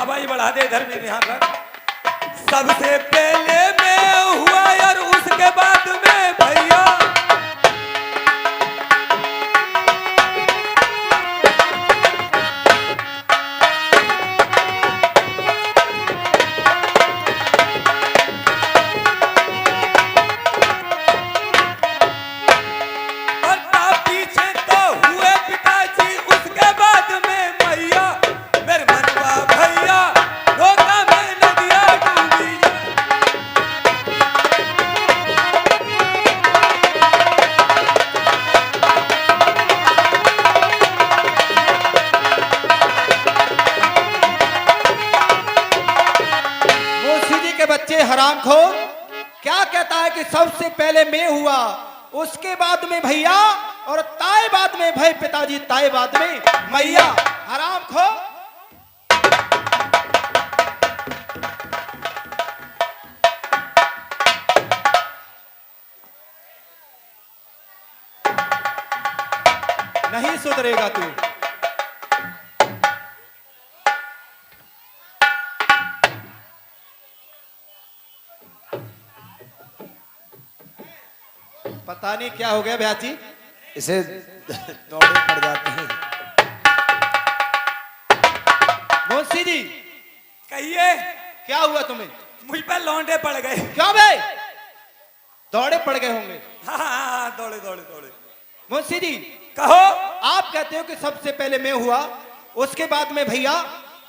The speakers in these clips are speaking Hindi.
आवाज बढ़ा दे इधर भी ध्यान रख। सबसे पहले मैं हुआ और उसके बाद में भैया। बच्चे हरामखोर क्या कहता है कि सबसे पहले मैं हुआ, उसके बाद में भैया, और ताए बाद में भाई पिताजी, ताए बाद में मैया। हरामखोर। नहीं सुधरेगा तू। पता नहीं क्या हो गया भैयाजी, इसे दौड़े पड़ जाते हैं। मुंशी जी कहिए क्या हुआ तुम्हें? मुझ पर लौंडे पड़ गए। क्यों भाई? दौड़े पड़ गए होंगे। हाँ, दौड़े दौड़े दौड़े। मुंशी जी कहो। आप कहते हो कि सबसे पहले मैं हुआ, उसके बाद में भैया,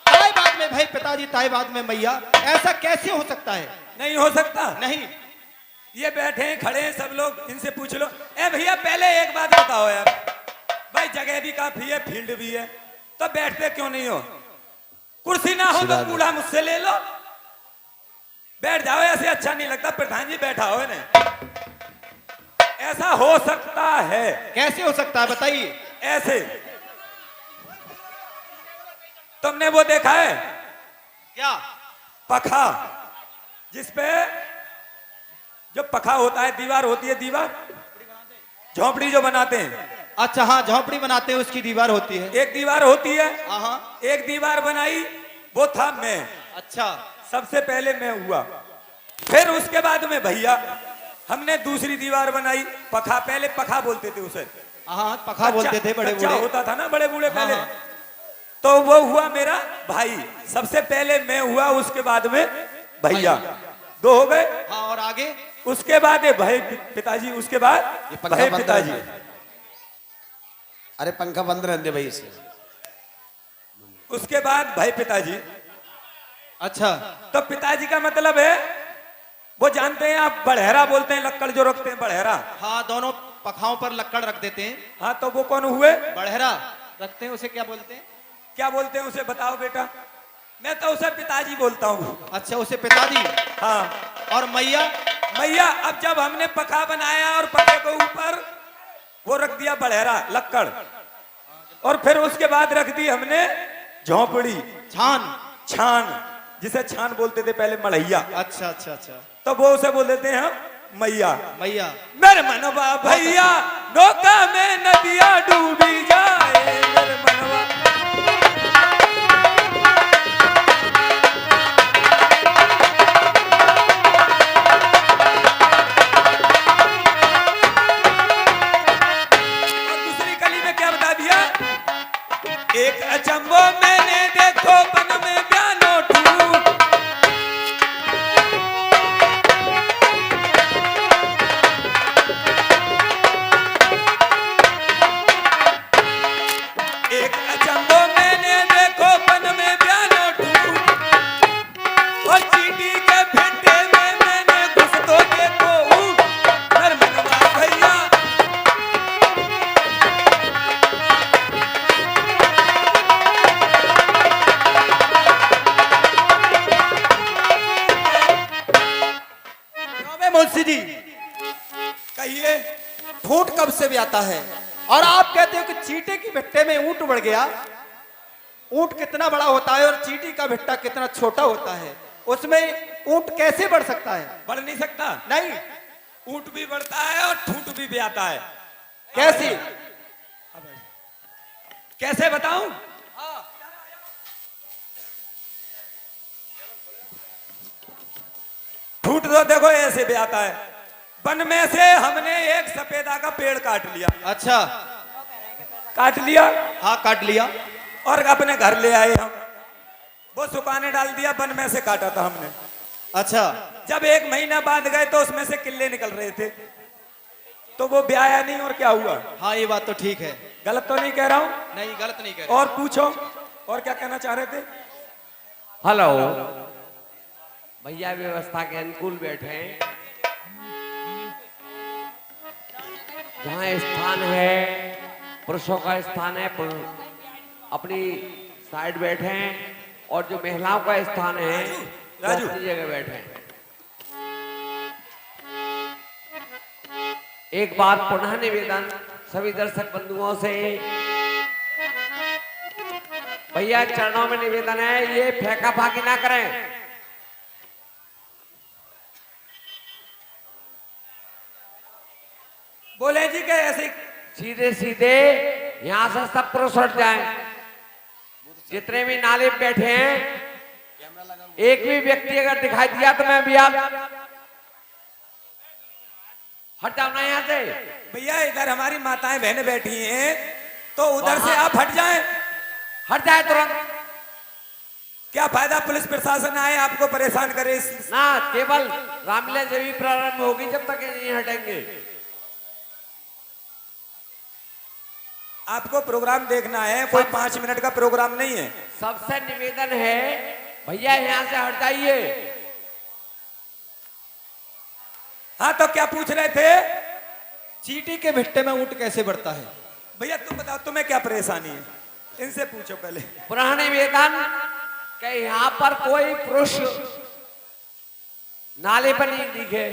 ताए बाद में भाई पिताजी, ताए बाद में मैया। ऐसा कैसे हो सकता है? नहीं हो सकता। नहीं। ये बैठे हैं, खड़े हैं सब लोग, इनसे पूछ लो। ए भैया पहले एक बात बताओ यार, भाई जगह भी काफी है, फील्ड भी है, तो बैठते क्यों नहीं हो? कुर्सी ना हो तो बूढ़ा मुझसे ले लो, बैठ जाओ। ऐसे अच्छा नहीं लगता। प्रधान जी बैठा हो ना, ऐसा हो सकता है? कैसे हो सकता है बताइए। ऐसे तुमने वो देखा है क्या? पखा, जिसपे जो पखा होता है, दीवार होती है, दीवार झोंपड़ी जो बनाते हैं। अच्छा हाँ, झोंपड़ी बनाते हैं, उसकी दीवार होती है। एक दीवार होती है। हाँ। एक दीवार बनाई, वो था मैं। अच्छा। सबसे पहले मैं हुआ, फिर उसके बाद में भैया, हमने दूसरी दीवार बनाई, पखा। पहले पखा बोलते थे उसे। हाँ, पखा बोलते थे बड़े बूढ़े। होता था ना बड़े बूढ़े पहले। हाँ। तो वो हुआ मेरा भाई। सबसे पहले मैं हुआ, उसके बाद में भैया। दो हो गए। हाँ, और आगे? उसके बाद भाई पिताजी, उसके बाद भाई पिताजी। अरे पंखा बंद रहने दे भाई इसे। उसके बाद भाई पिताजी। अच्छा। तो पिताजी का मतलब है, वो जानते हैं आप, बड़हरा बोलते हैं, लक्कड़ जो रखते हैं, बड़हरा। हाँ, दोनों पखाओं पर लक्कड़ रख देते हैं। हाँ, तो वो कौन हुए? बड़हरा रखते हैं, उसे क्या बोलते हैं? क्या बोलते हैं उसे, बताओ बेटा। मैं तो उसे पिताजी बोलता हूँ। अच्छा, उसे पिताजी। हाँ। और मैया? मैया। अब जब हमने पखा बनाया और पखे को ऊपर वो रख दिया बड़हरा, लक्कड़, और फिर उसके बाद रख दी हमने झोंपड़ी, छान। छान, जिसे छान बोलते थे पहले, मढ़ैया। अच्छा अच्छा अच्छा। तो वो उसे बोल देते हैं हम मैया। मैया। मेरे मनवा भैया, नौका में नदिया डूबी जाए, मेरे मनवा। एक अचंबो मैंने देखो, बन में बयानो ठूठ। एक अचंबो मैंने देखो, बन में बयानो ठूठ। और चींटी के फेंटे में मैंने घुस तो देखो ऊँट। मेरे मनवा भैया। मुंशी जी कहिए। ठूठ कब से भी आता है? और आप कहते हो कि चींटी की भिट्टे में ऊंट बढ़ गया। ऊंट कितना बड़ा होता है और चींटी का भिट्टा कितना छोटा होता है, उसमें ऊंट कैसे बढ़ सकता है? बढ़ नहीं सकता। नहीं। ऊंट भी बढ़ता है और ठूठ भी ब्याता है। कैसे? कैसे बताऊं? ऊंट तो देखो ऐसे भी आता है। वन में से हमने एक सफेदा का पेड़ काट लिया, अच्छा, काट लिया हाँ काट लिया। और अपने घर ले आए हम। वो सुखाने डाल दिया, वन में से काटा था हमने। अच्छा, जब 1 महीना बाद गए तो उसमें से किल्ले निकल रहे थे, तो वो ब्याया नहीं और क्या हुआ? हाँ ये बात तो ठीक है। गलत तो नहीं कह रहा हूं? नहीं गलत नहीं कह रहे। और पूछो, और क्या कहना चाह रहे थे? हेलो भैया, व्यवस्था के अनुकूल बैठे हैं। जहाँ स्थान है, पुरुषों का स्थान है, अपनी साइड बैठे हैं, और जो महिलाओं का स्थान है वो राजू। अपनी जगह बैठे हैं। एक बार पुनः निवेदन सभी दर्शक बंधुओं से, भैया चरणों में निवेदन है, ये फेंका फाकी ना करें। बोले जी के ऐसे सीधे सीधे यहां से सब पुरुष हट जाएं। जितने भी नाले पे बैठे हैं, एक भी व्यक्ति अगर दिखाई दिया तो मैं भी आप हट जाओ ना यहाँ से। भैया इधर हमारी माताएं बहनें बैठी हैं, तो उधर से आप हट जाएं। हट जाए तुरंत। क्या फायदा पुलिस प्रशासन आए आपको परेशान करे ना, केवल रामलीला जब भी प्रारंभ होगी जब तक ये नहीं हटेंगे। आपको प्रोग्राम देखना है, कोई 5 मिनट का प्रोग्राम नहीं है। सबसे निवेदन है भैया यहाँ से हट जाइए। हाँ तो क्या पूछ रहे थे? चींटी के भिट्टे में ऊंट कैसे बढ़ता है? भैया तुम बताओ, तुम्हें क्या परेशानी है? इनसे पूछो पहले। पुनः निवेदन कि यहाँ पर कोई पुरुष नाले पर नहीं दिखे।